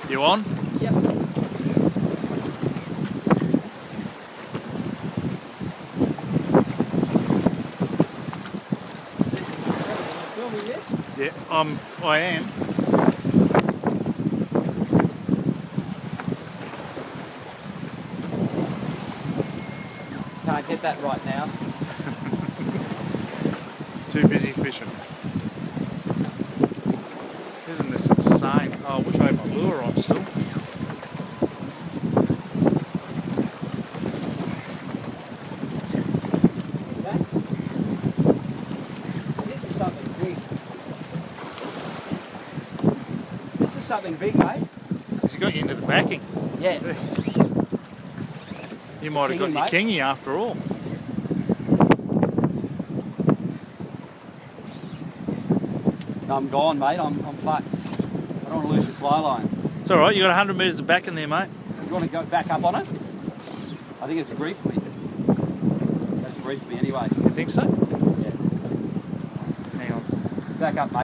You on? Yep. Filming this? Yeah, I am. Can't get that right now. Too busy fishing. Isn't this insane? Oh, I wish I had my lure on still. This is something big. This is something big, mate. Has he got you into the backing? Yeah. You might have got Kingy, your mate. kingy after all. No, I'm gone, mate. I'm fucked. I don't want to lose the fly line. It's alright, you got 100 metres of backing there, mate. You want to go back up on it? I think it's a brief for me. That's a brief for me anyway. You think so? Yeah. Hang on. Back up, mate.